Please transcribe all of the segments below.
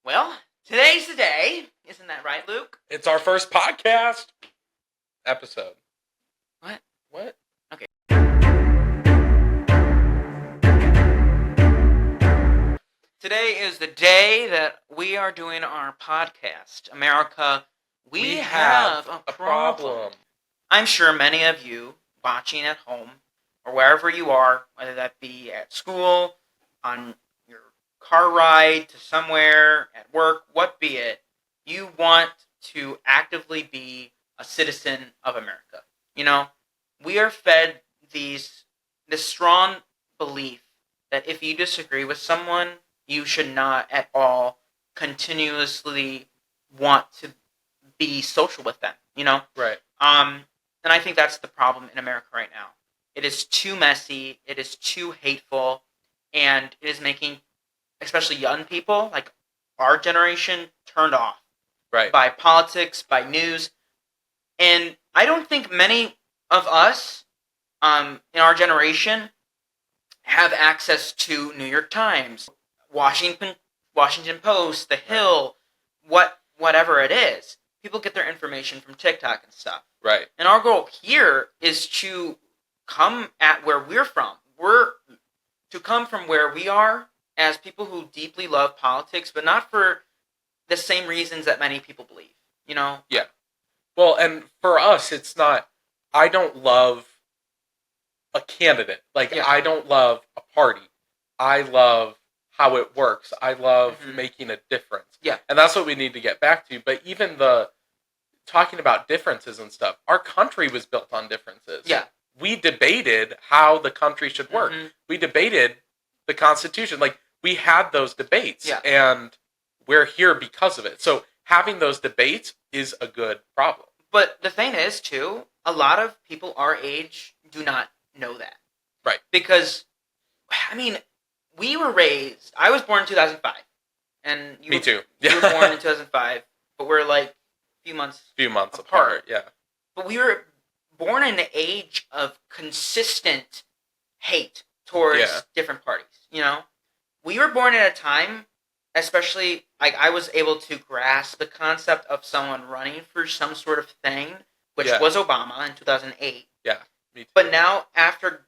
Well, today's the day. Isn't that right, Luke? It's our first podcast episode. What? What? Okay. Today is the day that we are doing our podcast. America, we have a problem. I'm sure many of you watching at home or wherever you are, whether that be at school, on your car ride to somewhere, at work, what be it, you want to actively be a citizen of America. You know, we are fed this strong belief that if you disagree with someone, you should not at all continuously want to be social with them, you know? Right. And I think that's the problem in America right now. It is too messy, it is too hateful, and it is making, especially young people, like our generation, turned off. Right. By politics, by news. And I don't think many of us in our generation have access to New York Times, Washington Post, The Hill, whatever it is. People get their information from TikTok and stuff. Right. And our goal here is to come at where we're from. We're to come from where we are as people who deeply love politics, but not for the same reasons that many people believe, you know? Yeah. Well, and for us, it's not, I don't love a candidate. I don't love a party. I love how it works. I love making a difference. Yeah. And that's what we need to get back to. But even talking about differences and stuff, our country was built on differences. Yeah. We debated how the country should work. Mm-hmm. We debated the Constitution. We had those debates. Yeah. And we're here because of it. So having those debates is a good problem. But the thing is, too, a lot of people our age do not know that. Right. Because, we were raised... I was born in 2005. And Me too. You were born in 2005. But we're a few months apart. Yeah. But we were born in an age of consistent hate towards different parties, you know? We were born at a time... Especially, I was able to grasp the concept of someone running for some sort of thing, which was Obama in 2008. Yeah, me too. But now, after,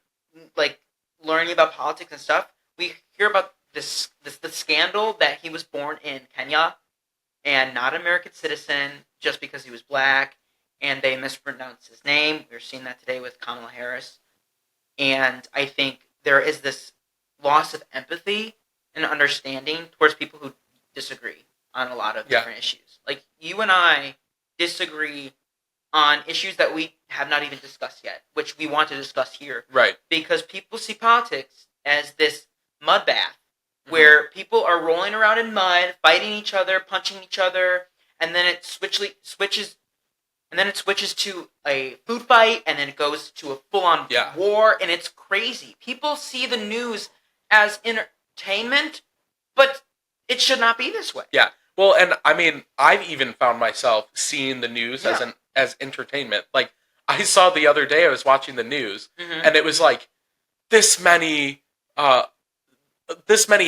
learning about politics and stuff, we hear about the scandal that he was born in Kenya and not an American citizen just because he was black, and they mispronounced his name. We're seeing that today with Kamala Harris. And I think there is this loss of empathy and understanding towards people who disagree on a lot of different issues. You and I disagree on issues that we have not even discussed yet, which we want to discuss here. Right. Because people see politics as this mud bath where people are rolling around in mud, fighting each other, punching each other, and then it switches to a food fight, and then it goes to a full-on war, and it's crazy. People see the news as entertainment, but it should not be this way. Yeah. Well, and I've even found myself seeing the news as entertainment. I saw the other day, I was watching the news, and it was this many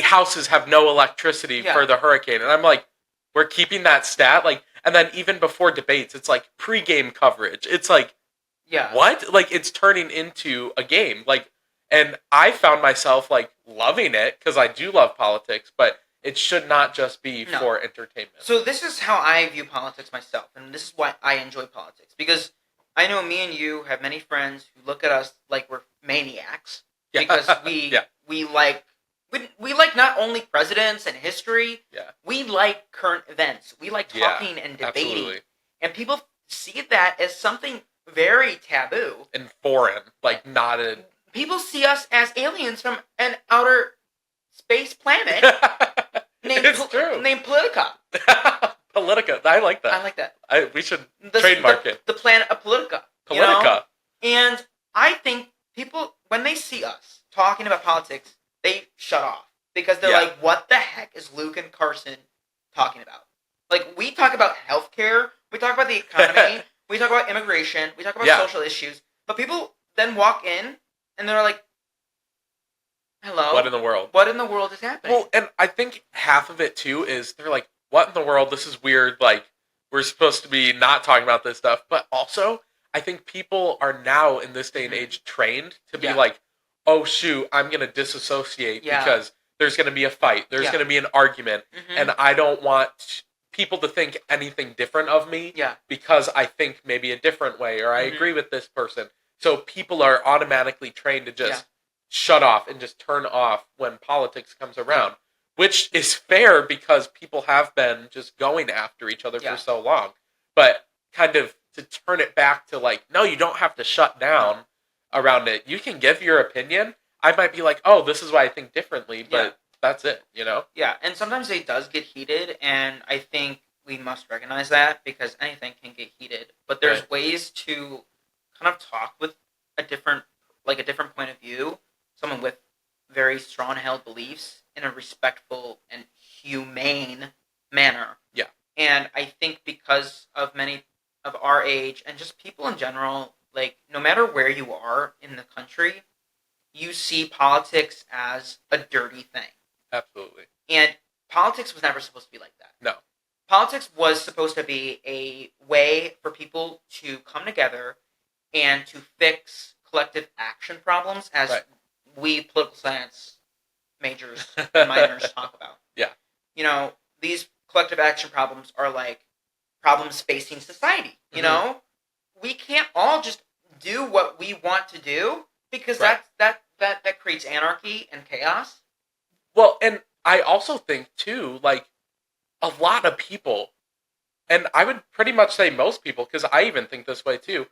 houses have no electricity for the hurricane, and I'm we're keeping that stat, and then even before debates, it's pre-game coverage. It's what? It's turning into a game. And I found myself loving it because I do love politics, but it should not just be for entertainment. So this is how I view politics myself, and this is why I enjoy politics. Because I know me and you have many friends who look at us like we're maniacs. Yeah. Because we like not only presidents and history, we like current events. We like talking and debating. Absolutely. And people see that as something very taboo. And foreign, not a... People see us as aliens from an outer space planet named Politica. Politica. I like that. I like that. We should trademark it. The planet of Politica. Politica. You know? And I think people, when they see us talking about politics, they shut off. Because they're like, what the heck is Luke and Carson talking about? We talk about healthcare, we talk about the economy, we talk about immigration, we talk about social issues, but people then walk in, and they're like, hello? What in the world? What in the world is happening? Well, and I think half of it, too, is they're like, what in the world? This is weird. Like, we're supposed to be not talking about this stuff. But also, I think people are now in this day and age trained to be like, oh shoot, I'm going to disassociate because there's going to be a fight. There's going to be an argument. And I don't want people to think anything different of me because I think maybe a different way or I agree with this person. So people are automatically trained to just shut off and just turn off when politics comes around, which is fair because people have been just going after each other for so long. But kind of to turn it back to like, no, you don't have to shut down around it. You can give your opinion. I might be like, oh, this is why I think differently, but that's it, you know? Yeah, and sometimes it does get heated, and I think we must recognize that because anything can get heated. But there's ways to kind of talk with a different point of view, someone with very strong held beliefs in a respectful and humane manner. Yeah. And I think because of many of our age and just people in general, like no matter where you are in the country, you see politics as a dirty thing. Absolutely. And politics was never supposed to be like that. No. Politics was supposed to be a way for people to come together and to fix collective action problems, as we political science majors and minors talk about. Yeah. You know, these collective action problems are like problems facing society. You know, we can't all just do what we want to do because that creates anarchy and chaos. Well, and I also think too, like a lot of people, and I would pretty much say most people, because I even think this way too,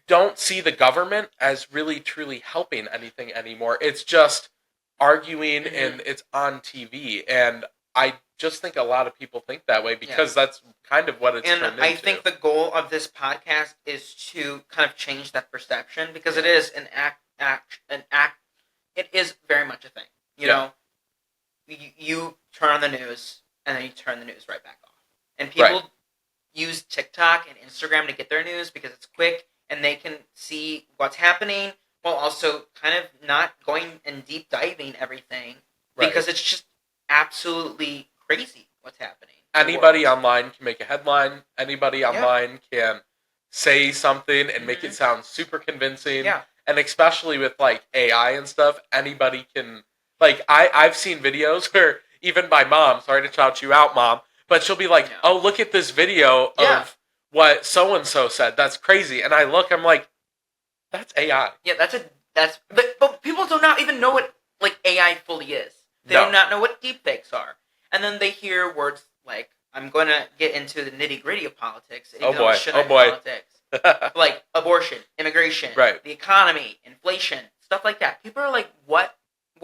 don't see the government as really truly helping anything anymore. It's just arguing and it's on TV. And I just think a lot of people think that way because that's kind of what it's turned into. And I think the goal of this podcast is to kind of change that perception because it is it is very much a thing. You know, you turn on the news and then you turn the news right back off. And people use TikTok and Instagram to get their news because it's quick and they can see what's happening while also kind of not going and deep diving everything because it's just absolutely crazy what's happening. Anybody online can make a headline. Anybody online can say something and make it sound super convincing. Yeah. And especially with like AI and stuff, anybody can, like I've seen videos where even my mom, sorry to shout you out, Mom, but she'll be like, oh, look at this video of what so-and-so said. That's crazy. And I look, I'm like, that's AI. Yeah, but people do not even know what like AI fully is. They do not know what deepfakes are. And then they hear words like, I'm going to get into the nitty-gritty of politics. Even though I shouldn't politics. Like abortion, immigration, the economy, inflation, stuff like that. People are like, what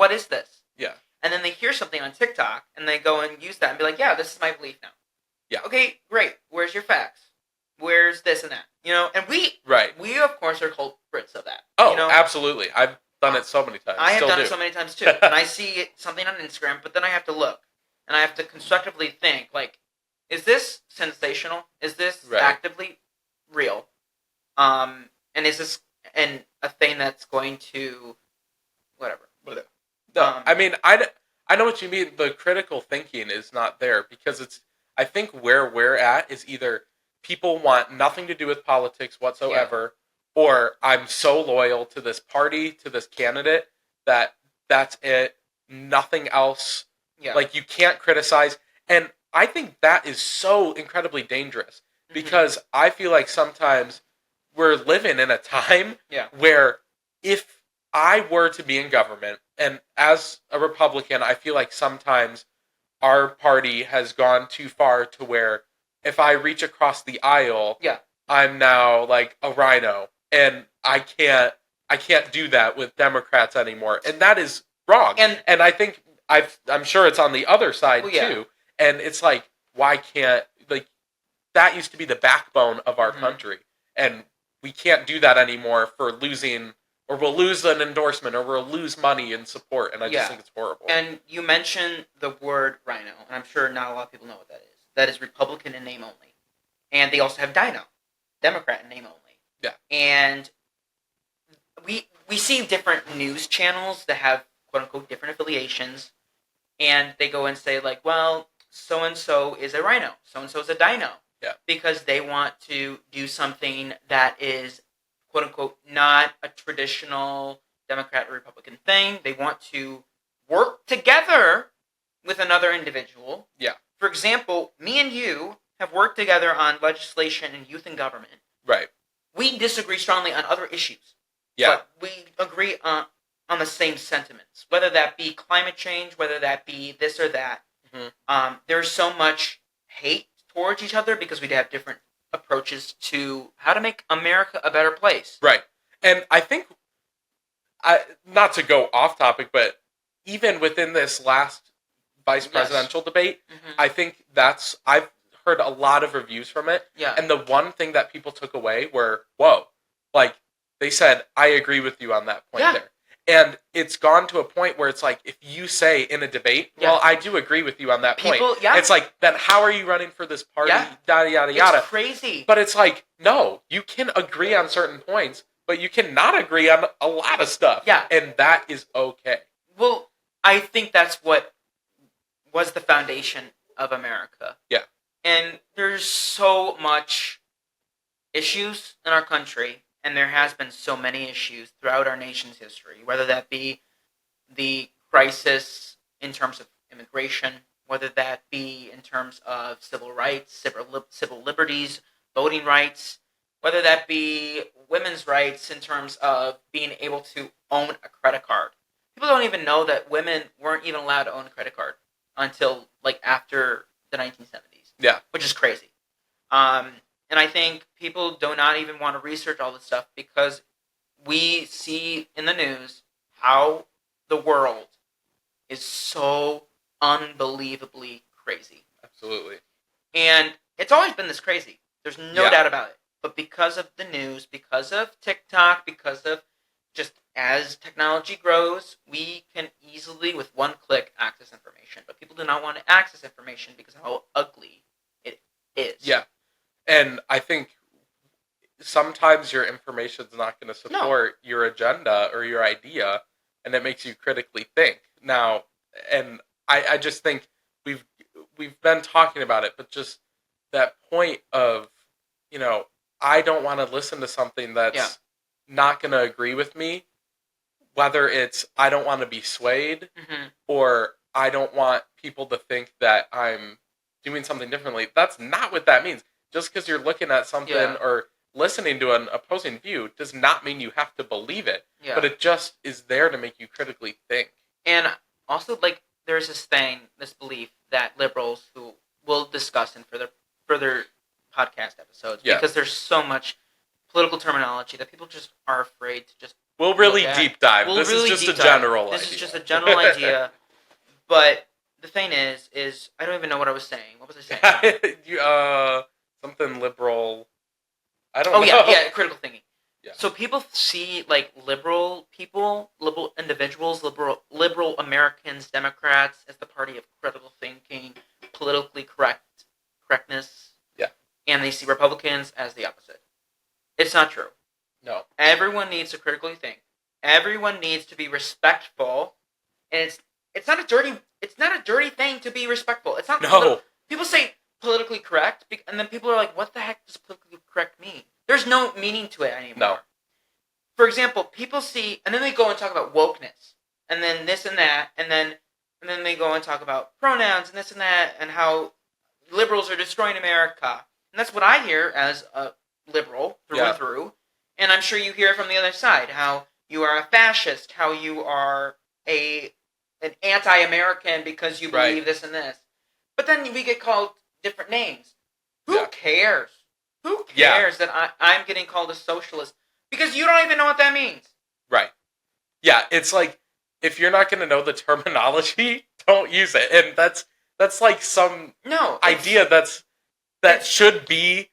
is this? Yeah. And then they hear something on TikTok and they go and use that and be like, yeah, this is my belief now. Yeah. Okay, great. Where's your facts? Where's this and that? You know, and we of course are culprits of that. Oh, you know? Absolutely. I've done it so many times. I have done it so many times too. And I see something on Instagram, but then I have to look and I have to constructively think, like, is this sensational? Is this actively real? And is this a thing that's going to whatever? No, I mean, I know what you mean. The critical thinking is not there because I think where we're at is either people want nothing to do with politics whatsoever, or I'm so loyal to this party, to this candidate, that's it. Nothing else. Yeah. Like, you can't criticize. And I think that is so incredibly dangerous because I feel like sometimes we're living in a time where if I were to be in government, and as a Republican, I feel like sometimes our party has gone too far to where if I reach across the aisle, I'm now like a rhino, and I can't do that with Democrats anymore, and that is wrong. And I think I'm sure it's on the other side too, and it's like, why can't, like, that used to be the backbone of our country, and we can't do that anymore for losing. Or we'll lose an endorsement, or we'll lose money and support, and I just think it's horrible. And you mentioned the word rhino, and I'm sure not a lot of people know what that is. That is Republican in name only. And they also have Dino, Democrat in name only. Yeah. And we see different news channels that have, quote-unquote, different affiliations, and they go and say, like, well, so-and-so is a rhino, so-and-so is a dino. Yeah. Because they want to do something that is, quote-unquote, not a traditional Democrat or Republican thing. They want to work together with another individual. Yeah. For example, me and you have worked together on legislation in youth and government. Right. We disagree strongly on other issues. Yeah. But we agree on the same sentiments, whether that be climate change, whether that be this or that. Mm-hmm. There's so much hate towards each other because we have different approaches to how to make America a better place. Right. And I think, not to go off topic, but even within this last vice presidential debate, mm-hmm. I think I've heard a lot of reviews from it. Yeah. And the one thing that people took away were, whoa, like, they said, I agree with you on that point there. And it's gone to a point where it's like, if you say in a debate, well, I do agree with you on that point. It's like, then how are you running for this party? Yada, yada, yada. It's crazy. But it's like, no, you can agree on certain points, but you cannot agree on a lot of stuff. Yeah. And that is okay. Well, I think that's what was the foundation of America. Yeah. And there's so much issues in our country. And there has been so many issues throughout our nation's history, whether that be the crisis in terms of immigration, whether that be in terms of civil rights, civil liberties, voting rights, whether that be women's rights in terms of being able to own a credit card. People don't even know that women weren't even allowed to own a credit card until like after the 1970s. Yeah. Which is crazy. And I think people do not even want to research all this stuff because we see in the news how the world is so unbelievably crazy. Absolutely. And it's always been this crazy. There's no doubt about it. But because of the news, because of TikTok, because of just as technology grows, we can easily, with one click, access information. But people do not want to access information because of how ugly it is. Yeah. And I think sometimes your information is not going to support your agenda or your idea, and it makes you critically think. Now, and I just think we've been talking about it, but just that point of, I don't want to listen to something that's not going to agree with me, whether it's I don't want to be swayed, mm-hmm. or I don't want people to think that I'm doing something differently. That's not what that means. Just because you're looking at something or listening to an opposing view does not mean you have to believe it. Yeah. But it just is there to make you critically think. And also, like, there's this belief that liberals, who we'll discuss in further podcast episodes, because there's so much political terminology that people just are afraid to just We'll really deep dive. This is just a general idea. This is just a general idea. But the thing is I don't even know what I was saying. What was I saying? Something liberal. I don't know. Yeah, critical thinking. Yeah. So people see like liberal people, liberal individuals, liberal Americans, Democrats as the party of critical thinking, politically correctness. Yeah. And they see Republicans as the opposite. It's not true. No. Everyone needs to critically think. Everyone needs to be respectful, and it's not a dirty thing to be respectful. It's not. No. People say politically correct, and then people are like, what the heck does politically correct mean? There's no meaning to it anymore. No. For example, people see, and then they go and talk about wokeness, and then this and that, and then they go and talk about pronouns and this and that, and how liberals are destroying America. And that's what I hear as a liberal through and through. And I'm sure you hear it from the other side, how you are a fascist, how you are an anti-American because you believe this and this. But then we get called different names. Who cares? Who cares that I'm getting called a socialist? Because you don't even know what that means. Right. Yeah, it's like, if you're not going to know the terminology, don't use it. And that's like some idea that should be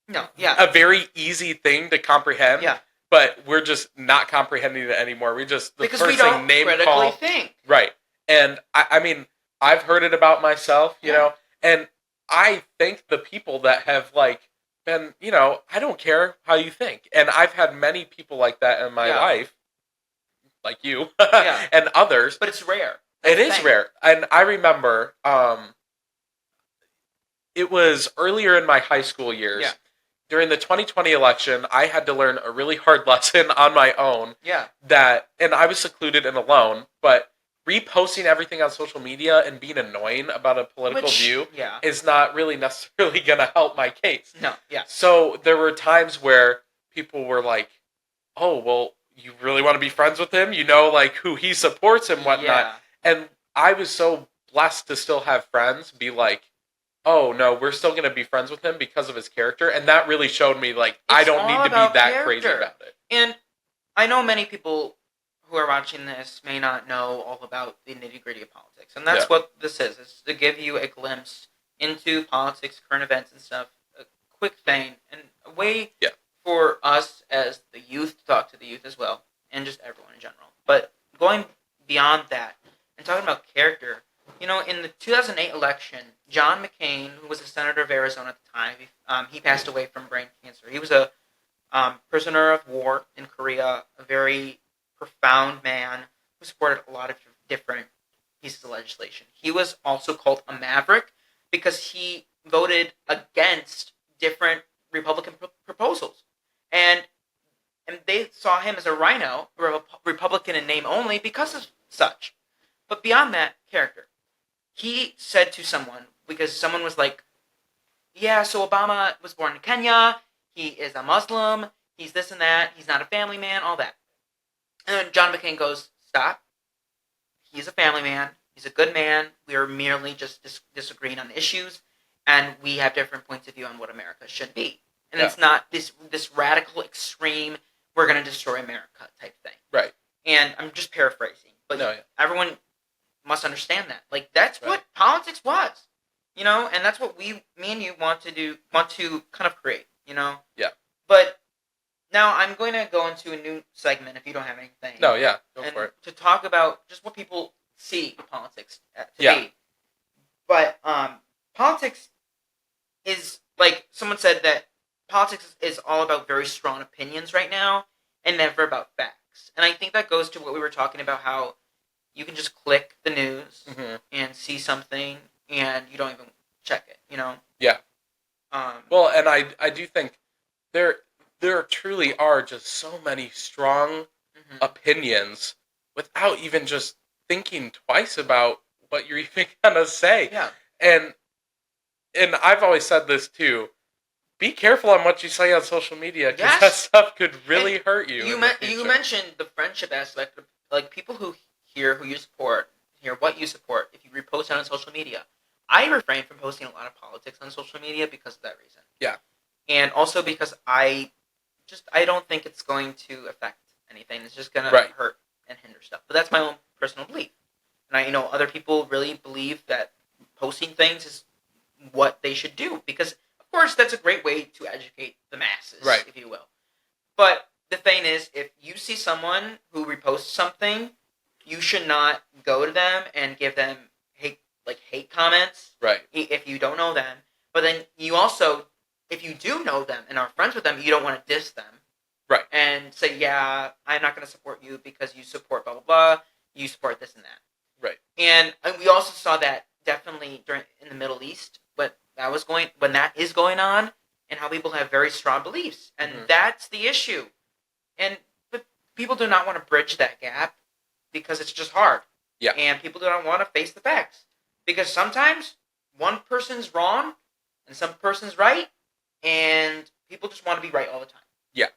a very easy thing to comprehend. Yeah. But we're just not comprehending it anymore. Because we don't critically think. Right. And I mean, I've heard it about myself, you know, and I think the people that have been, I don't care how you think. And I've had many people like that in my life, like you and others. But it's rare. It is rare. And I remember it was earlier in my high school years. Yeah. During the 2020 election, I had to learn a really hard lesson on my own. Yeah. And I was secluded and alone, but reposting everything on social media and being annoying about a political view is not really necessarily going to help my case. No, yeah. So there were times where people were like, oh, well, you really want to be friends with him? You know, like, who he supports and whatnot. Yeah. And I was so blessed to still have friends be like, oh, no, we're still going to be friends with him because of his character. And that really showed me, like, I don't need to be that crazy about it. And I know many people who are watching this may not know all about the nitty-gritty of politics. And that's what this is to give you a glimpse into politics, current events and stuff, a quick thing, and a way for us as the youth to talk to the youth as well, and just everyone in general. But going beyond that, and talking about character, you know, in the 2008 election, John McCain, who was a senator of Arizona at the time, he passed away from brain cancer. He was a prisoner of war in Korea, a very profound man who supported a lot of different pieces of legislation. He was also called a maverick because he voted against different Republican proposals. And they saw him as a rhino, a Republican in name only, because of such. But beyond that, character. He said to someone, because someone was like, yeah, so Obama was born in Kenya, he is a Muslim, he's this and that, he's not a family man, all that. And then John McCain goes, stop. He's a family man. He's a good man. We are merely just disagreeing on issues, and we have different points of view on what America should be. And it's not this radical, extreme, we're going to destroy America type thing. Right. And I'm just paraphrasing. But everyone must understand that. Like, that's what politics was. You know? And that's what me and you want to kind of create. You know? Yeah. But now I'm going to go into a new segment if you don't have anything. No, yeah. Go for it. To talk about just what people see politics to be. But politics is, like someone said, that politics is all about very strong opinions right now and never about facts. And I think that goes to what we were talking about, how you can just click the news and see something and you don't even check it, you know? Yeah. Well, and I do think there truly are just so many strong opinions without even just thinking twice about what you're even going to say. Yeah. And I've always said this too. Be careful on what you say on social media, because that stuff could really hurt you. You mentioned the friendship aspect. Like, people who hear who you support, hear what you support, if you repost it on social media. I refrain from posting a lot of politics on social media because of that reason. Yeah. And also because I don't think it's going to affect anything. It's just going to hurt and hinder stuff. But that's my own personal belief. And I know other people really believe that posting things is what they should do, because of course that's a great way to educate the masses, if you will. But the thing is, if you see someone who reposts something, you should not go to them and give them hate comments. Right. If you don't know them. But then you also, if you do know them and are friends with them, you don't want to diss them. Right. And say, yeah, I'm not going to support you because you support blah, blah, blah. You support this and that. Right. And we also saw that definitely in the Middle East, when that is going on, and how people have very strong beliefs. And that's the issue. But people do not want to bridge that gap because it's just hard. Yeah. And people do not want to face the facts. Because sometimes one person's wrong and some person's right, and people just want to be right all the time. Yeah.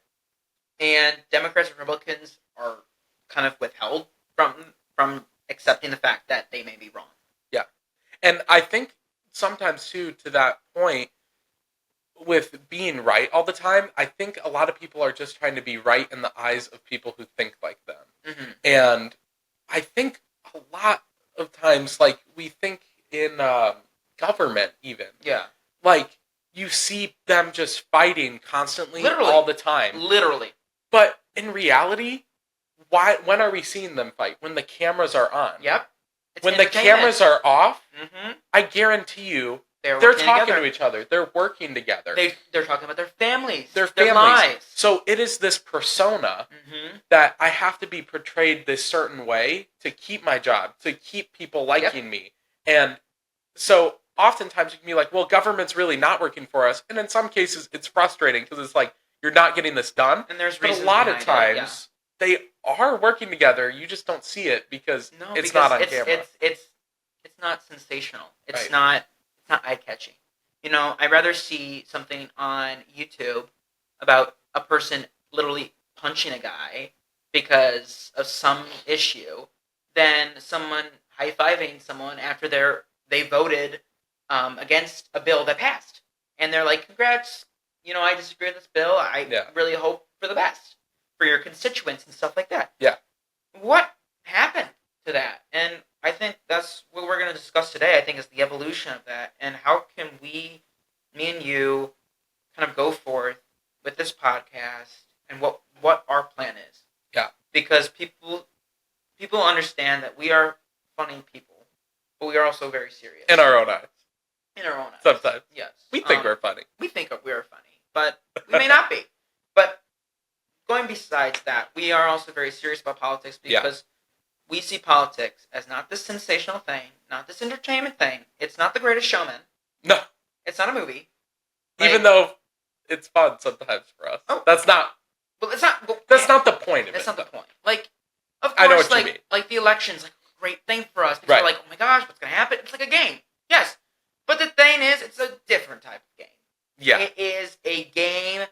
And Democrats and Republicans are kind of withheld from accepting the fact that they may be wrong. Yeah. And I think sometimes, too, to that point, with being right all the time, I think a lot of people are just trying to be right in the eyes of people who think like them. Mm-hmm. And I think a lot of times, like, we think in government even. Yeah. Like, you see them just fighting constantly all the time. Literally. But in reality, when are we seeing them fight? When the cameras are on. Yep. When the cameras are off, I guarantee you, they're talking to each other. They're working together. They're talking about their families. Their lives. So it is this persona that I have to be portrayed this certain way to keep my job, to keep people liking me. And so oftentimes you can be like, well, government's really not working for us. And in some cases, it's frustrating because it's like, you're not getting this done. And there's but reasons a lot of behind times, they are working together. You just don't see it because it's not on camera. It's not sensational. It's not eye-catching. You know, I'd rather see something on YouTube about a person literally punching a guy because of some issue than someone high-fiving someone after they voted against a bill that passed. And they're like, congrats, you know, I disagree with this bill. I really hope for the best for your constituents and stuff like that. Yeah. What happened to that? And I think that's what we're going to discuss today, I think, is the evolution of that. And how can we, me and you, kind of go forth with this podcast and what our plan is. Yeah. Because people understand that we are funny people, but we are also very serious. In our own eyes. In our own eyes. Sometimes. Yes. We think we're funny. We think we are funny, but we may not be. But going besides that, we are also very serious about politics because we see politics as not this sensational thing, not this entertainment thing. It's not The Greatest Showman. No. It's not a movie. Even though it's fun sometimes for us. Oh. That's not... Well, it's not... Well, that's not the point of it. That's not the point. Like, of course, I know what you mean. Like, the election's like a great thing for us. Because we're like, oh my gosh, what's going to happen? It's like a game. Yes. But the thing is, it's a different type of game. Yeah. It is a game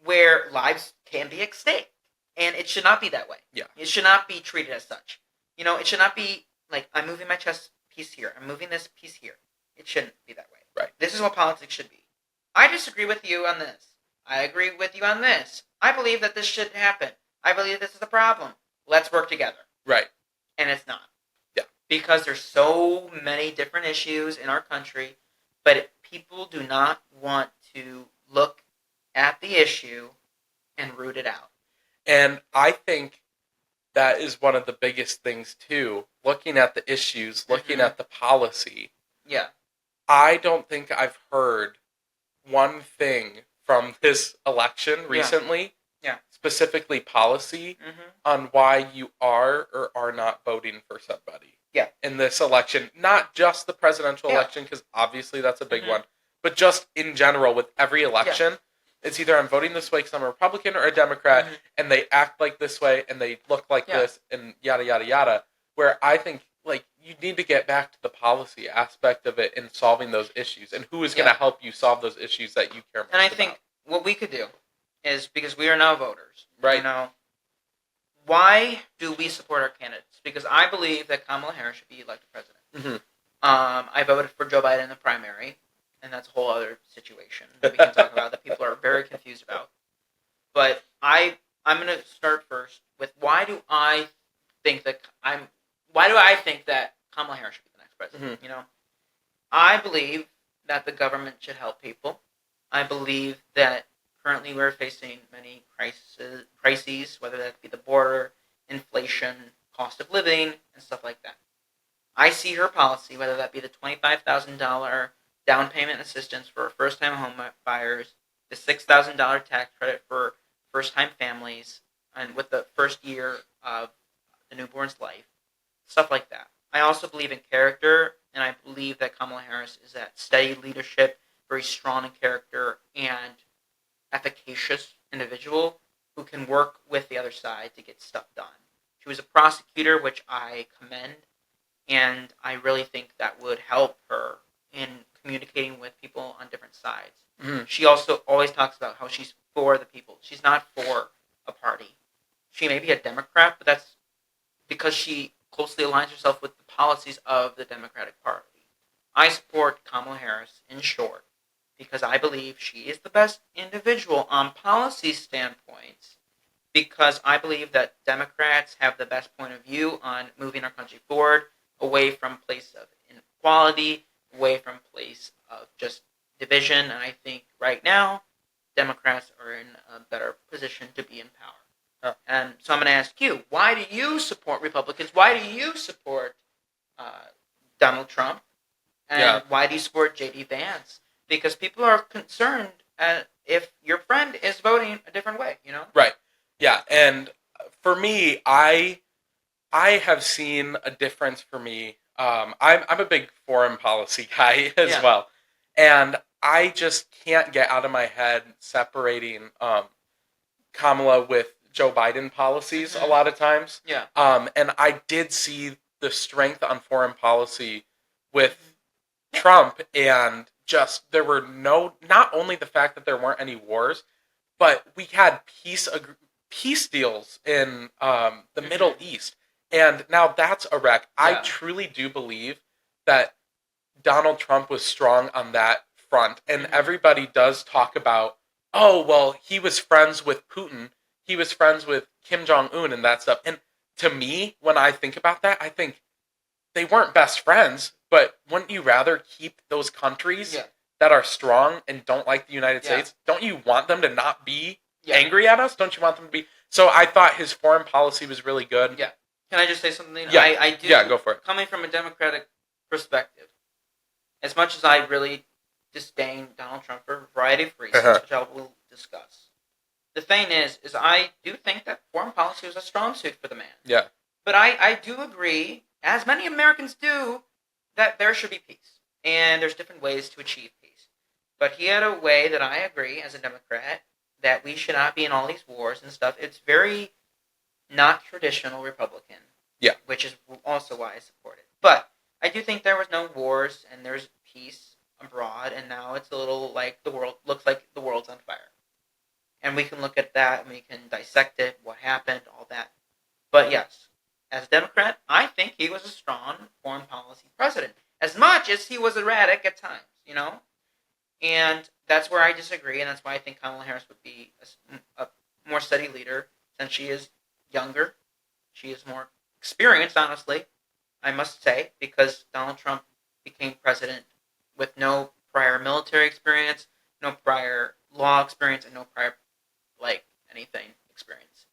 where lives can be at stake. And it should not be that way. Yeah. It should not be treated as such. You know, it should not be like, I'm moving my chess piece here. I'm moving this piece here. It shouldn't be that way. Right. This is what politics should be. I disagree with you on this. I agree with you on this. I believe that this should happen. I believe this is the problem. Let's work together. Right. And it's not. Yeah. Because there's so many different issues in our country, but people do not want to look at the issue and root it out. And I think that is one of the biggest things, too. Looking at the issues, looking at the policy. Yeah. I don't think I've heard one thing from this election recently, specifically policy, on why you are or are not voting for somebody in this election. Not just the presidential election, because obviously that's a big one, but just in general with every election. Yeah. It's either I'm voting this way because I'm a Republican or a Democrat, and they act like this way, and they look like this, and yada, yada, yada. Where I think, like, you need to get back to the policy aspect of it and solving those issues, and who is going to help you solve those issues that you care most about. And I think what we could do is, because we are now voters, right? You know, why do we support our candidates? Because I believe that Kamala Harris should be elected president. I voted for Joe Biden in the primary. And that's a whole other situation that we can talk about that people are very confused about. But I'm going to start first with why do I think that Kamala Harris should be the next president? You know, I believe that the government should help people. I believe that currently we're facing many crises, whether that be the border, inflation, cost of living, and stuff like that. I see her policy, whether that be the $25,000 down payment assistance for first-time home buyers, the $6,000 tax credit for first-time families, and with the first year of the newborn's life, stuff like that. I also believe in character, and I believe that Kamala Harris is that steady leadership, very strong in character, and efficacious individual who can work with the other side to get stuff done. She was a prosecutor, which I commend, and I really think that would help her in communicating with people on different sides. She also always talks about how she's for the people. She's not for a party. She may be a Democrat, but that's because she closely aligns herself with the policies of the Democratic Party. I support Kamala Harris, in short, because I believe she is the best individual on policy standpoints, because I believe that Democrats have the best point of view on moving our country forward, away from a place of inequality, away from a place of just division, and I think right now, Democrats are in a better position to be in power. And so I'm going to ask you, why do you support Republicans? Why do you support Donald Trump? And why do you support J.D. Vance? Because people are concerned if your friend is voting a different way, you know? Right. Yeah, and for me, I have seen a difference for me I'm a big foreign policy guy as well, and I just can't get out of my head separating Kamala with Joe Biden policies a lot of times. Yeah. And I did see the strength on foreign policy with Trump, and just there were not only the fact that there weren't any wars, but we had peace deals in the Middle East, and now that's a wreck. Yeah. I truly do believe that Donald Trump was strong on that front, and everybody does talk about, oh, well, he was friends with Putin, he was friends with Kim Jong-un and that stuff. And to me, when I think about that, I think they weren't best friends, but wouldn't you rather keep those countries that are strong and don't like the United States? Don't you want them to not be angry at us? Don't you want them to be? So I thought his foreign policy was really good. Yeah. Can I just say something? Yeah. I do. Yeah, go for it. Coming from a Democratic perspective, as much as I really disdain Donald Trump for a variety of reasons, which I will discuss, the thing is I do think that foreign policy was a strong suit for the man. Yeah. But I do agree, as many Americans do, that there should be peace. And there's different ways to achieve peace. But he had a way that I agree, as a Democrat, that we should not be in all these wars and stuff. It's very not traditional Republican. Yeah. Which is also why I support it. But I do think there was no wars and there's peace abroad, and now it's a little like looks like the world's on fire. And we can look at that and we can dissect it, what happened, all that. But yes, as a Democrat, I think he was a strong foreign policy president, as much as he was erratic at times, And that's where I disagree, and that's why I think Kamala Harris would be a more steady leader, since she is younger. She is more experienced, honestly, I must say, because Donald Trump became president with no prior military experience, no prior law experience, and no prior, anything experience.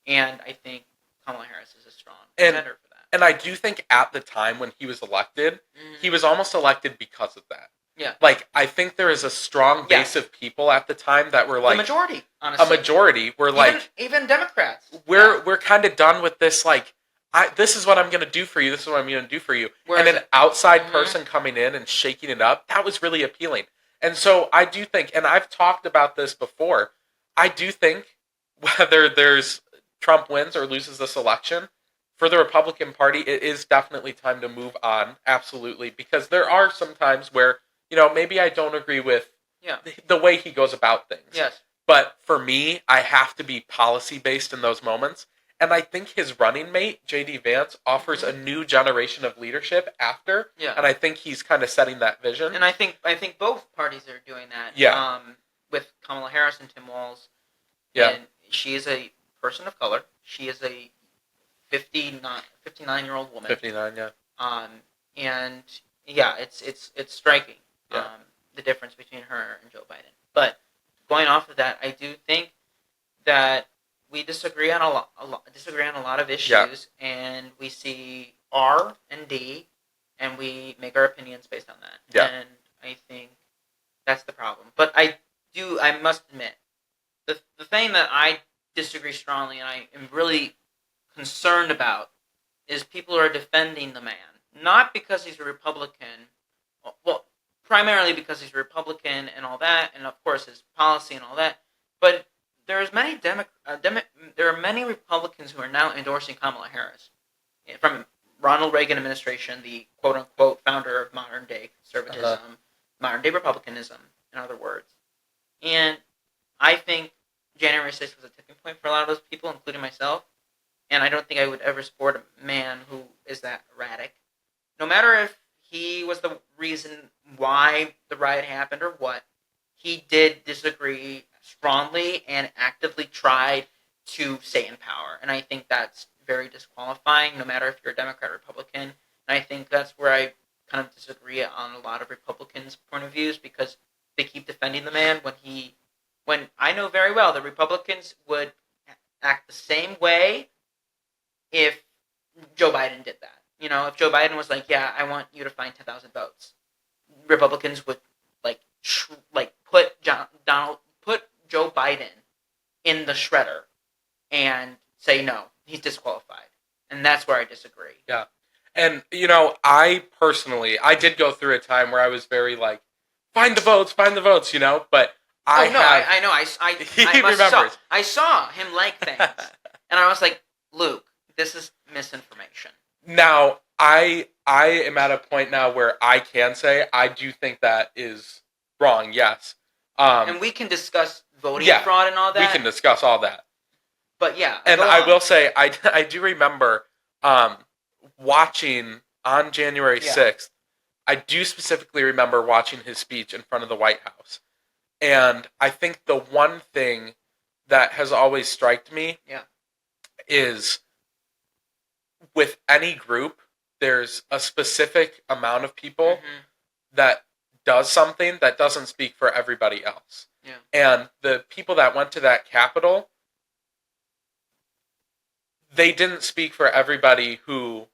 And I think Kamala Harris is a strong contender for that. And I do think at the time when he was elected, he was almost elected because of that. Yeah. I think there is a strong base of people at the time that were the majority, honestly. A majority were even Democrats. We're kind of done with this, this is what I'm going to do for you, this is what I'm going to do for you. Whereas and an outside person coming in and shaking it up, that was really appealing. And so I do think, and I've talked about this before, I do think whether there's Trump wins or loses this election, for the Republican Party, it is definitely time to move on, absolutely, because there are some times where, maybe I don't agree with the way he goes about things. Yes. But for me, I have to be policy-based in those moments. And I think his running mate, J.D. Vance, offers a new generation of leadership after. Yeah. And I think he's kind of setting that vision. And I think both parties are doing that. Yeah. With Kamala Harris and Tim Walz. Yeah. And she is a person of color. She is a 59-year-old woman. 59, yeah. And yeah, it's striking. Yeah. The difference between her and Joe Biden. But going off of that, I do think that we disagree on a lot of issues, and we see R and D, and we make our opinions based on that. Yeah. And I think that's the problem. But I must admit, the thing that I disagree strongly and I am really concerned about is people who are defending the man. Not because he's a Republican, well, primarily because he's a Republican and all that, and of course his policy and all that, but there are many Republicans who are now endorsing Kamala Harris. From Ronald Reagan administration, the quote-unquote founder of modern-day conservatism, modern-day republicanism, in other words. And I think January 6th was a tipping point for a lot of those people, including myself, and I don't think I would ever support a man who is that erratic. No matter if he was the reason why the riot happened or what, he did disagree strongly and actively tried to stay in power. And I think that's very disqualifying, no matter if you're a Democrat or Republican. And I think that's where I kind of disagree on a lot of Republicans' point of views, because they keep defending the man when I know very well that Republicans would act the same way if Joe Biden did that. If Joe Biden was like, yeah, I want you to find 10,000 votes, Republicans would put Joe Biden in the shredder and say no, he's disqualified, and that's where I disagree. Yeah, And, I personally, I did go through a time where I was very like, find the votes, but I know. I saw him like things. And I was like, Luke, this is misinformation. Now, I am at a point now where I can say I do think that is wrong, yes. And we can discuss voting fraud and all that. We can discuss all that. But yeah. And I will say, I do remember watching on January 6th, I do specifically remember watching his speech in front of the White House. And I think the one thing that has always struck me is with any group, there's a specific amount of people that does something that doesn't speak for everybody else. Yeah. And the people that went to that Capitol, they didn't speak for everybody who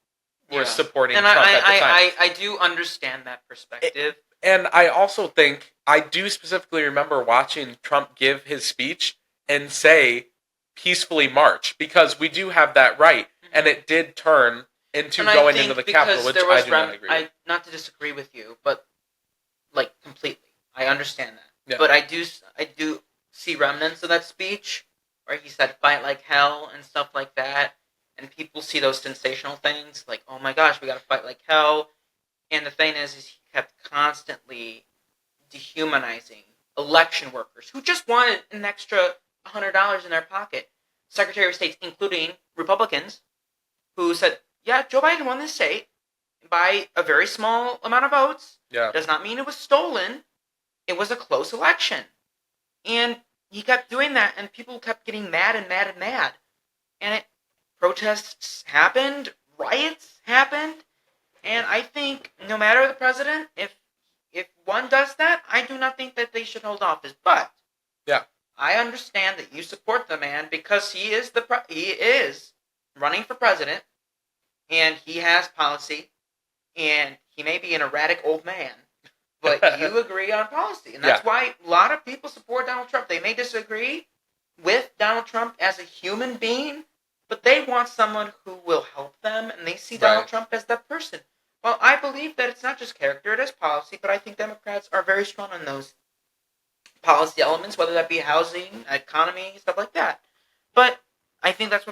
was supporting Trump at the time. I do understand that perspective. And I also think, I do specifically remember watching Trump give his speech and say, peacefully march, because we do have that right. And it did turn into going into the Capitol, which I do not agree with. Not to disagree with you, but like completely. I understand that. Yeah. But I do see remnants of that speech where he said fight like hell and stuff like that. And people see those sensational things like, oh my gosh, we got to fight like hell. And the thing is he kept constantly dehumanizing election workers who just wanted an extra $100 in their pocket. Secretary of State, including Republicans, who said, yeah, Joe Biden won this state by a very small amount of votes. Yeah. Does not mean it was stolen. It was a close election. And he kept doing that, and people kept getting mad and mad and mad. And protests happened, riots happened, and I think no matter the president, if one does that, I do not think that they should hold office. But I understand that you support the man because he is running for president, and he has policy, and he may be an erratic old man, but you agree on policy, and that's why a lot of people support Donald Trump. They may disagree with Donald Trump as a human being, but they want someone who will help them, and they see Donald Trump as that person. Well, I believe that it's not just character, it is policy, but I think Democrats are very strong on those policy elements, whether that be housing, economy, stuff like that. But I think that's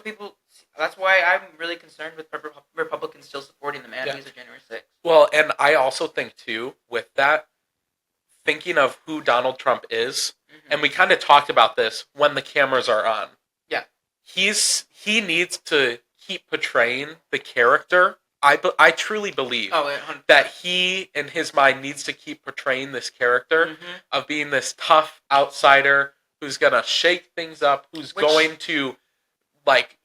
why I'm really concerned with Republicans still supporting the man who's a January 6th. Well, and I also think, too, with that, thinking of who Donald Trump is, and we kind of talked about this when the cameras are on. Yeah. He needs to keep portraying the character. I truly believe that he, in his mind, needs to keep portraying this character of being this tough outsider who's going to shake things up, who's going to, like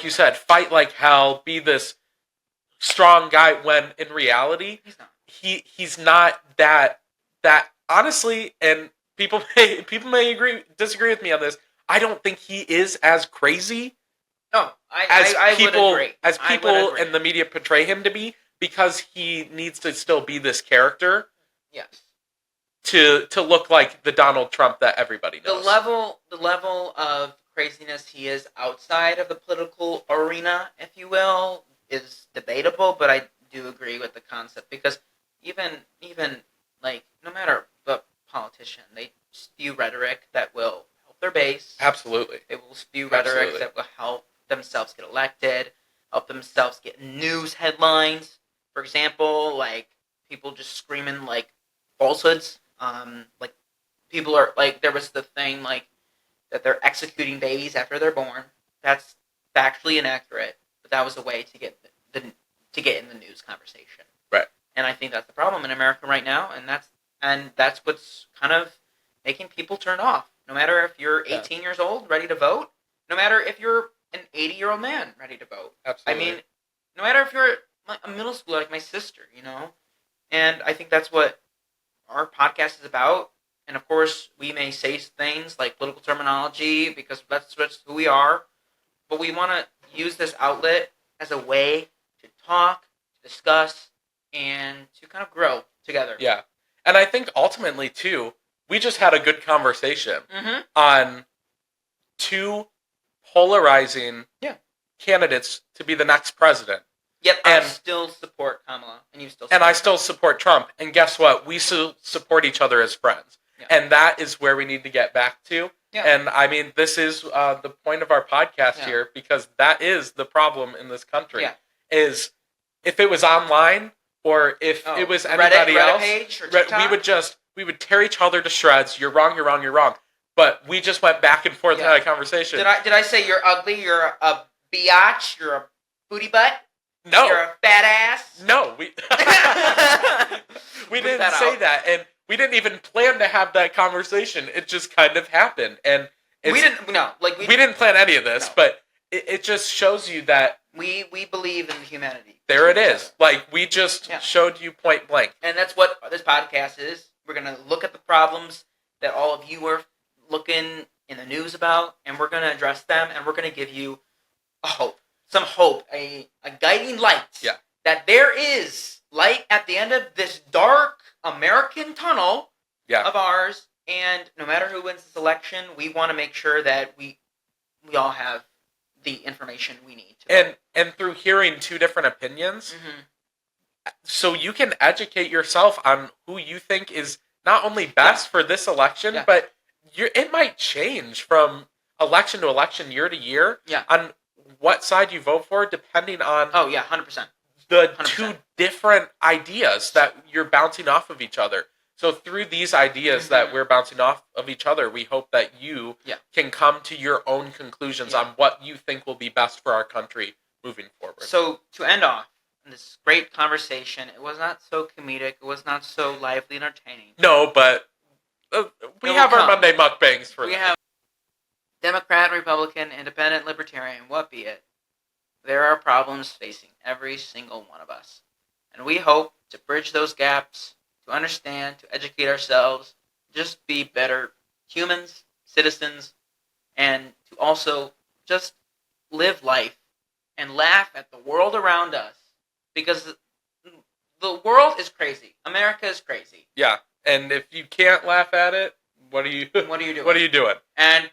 you said, fight like hell, be this strong guy, when in reality, he's not that honestly, and people may disagree with me on this, I don't think he is as crazy as people in the media portray him to be, because he needs to still be this character. Yes. To look like the Donald Trump that everybody knows. The level of craziness he is outside of the political arena, if you will, is debatable, but I do agree with the concept, because even like, no matter the politician, they spew rhetoric that will help their base. Absolutely. They will spew rhetoric that will help themselves get elected, help themselves get news headlines. For example, like people just screaming like falsehoods. Like people are like, there was the thing like that they're executing babies after they're born. That's factually inaccurate, but that was a way to get in the news conversation. Right. And I think that's the problem in America right now, and that's what's kind of making people turn off. No matter if you're 18 years old, ready to vote, no matter if you're an 80-year-old man ready to vote. Absolutely. I mean, no matter if you're a middle schooler like my sister, and I think that's what our podcast is about. And of course, we may say things like political terminology because that's who we are, but we want to use this outlet as a way to talk, to discuss, and to kind of grow together. Yeah. And I think ultimately, too, we just had a good conversation on two polarizing candidates to be the next president. Yep, and I still support Kamala, and you still support I still support Trump. And guess what? We still support each other as friends. Yeah. And that is where we need to get back to. Yeah. And I mean, this is the point of our podcast here, because that is the problem in this country. Yeah. Is if it was online or if it was anybody else, page or we would tear each other to shreds. You're wrong, you're wrong, you're wrong. But we just went back and forth in that conversation. Did I say you're ugly? You're a biatch? You're a booty butt? No. You're a fat ass? No, we didn't say that, and we didn't even plan to have that conversation. It just kind of happened, and we didn't plan any of this, but it just shows you that we believe in humanity. There it is. Like, we just showed you point blank, and that's what this podcast is. We're gonna look at the problems that all of you are looking in the news about, and we're gonna address them, and we're gonna give you some hope, a guiding light. Yeah. That there is light at the end of this dark American tunnel of ours, and no matter who wins this election, we want to make sure that we all have the information we need. And through hearing two different opinions, so you can educate yourself on who you think is not only best for this election, but it might change from election to election, year to year, on what side you vote for, depending on 100%. The 100%. Two different ideas that you're bouncing off of each other. So through these ideas that we're bouncing off of each other, we hope that you can come to your own conclusions on what you think will be best for our country moving forward. So to end off this great conversation, it was not so comedic, it was not so lively and entertaining. No, but we have our Monday mukbangs for that. We have Democrat, Republican, Independent, Libertarian, what be it. There are problems facing every single one of us. And we hope to bridge those gaps, to understand, to educate ourselves, just be better humans, citizens, and to also just live life and laugh at the world around us. Because the world is crazy. America is crazy. Yeah, and if you can't laugh at it, what are you doing? What are you doing?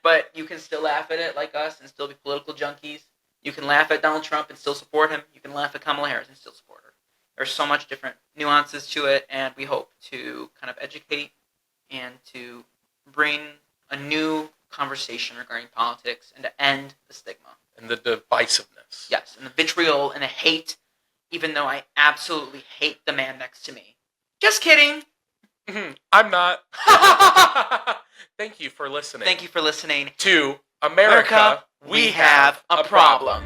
But you can still laugh at it like us and still be political junkies. You can laugh at Donald Trump and still support him. You can laugh at Kamala Harris and still support her. There's so much different nuances to it, and we hope to kind of educate and to bring a new conversation regarding politics and to end the stigma. And the divisiveness. Yes, and the vitriol and the hate, even though I absolutely hate the man next to me. Just kidding. I'm not. Thank you for listening. Thank you for listening to America, we have a problem.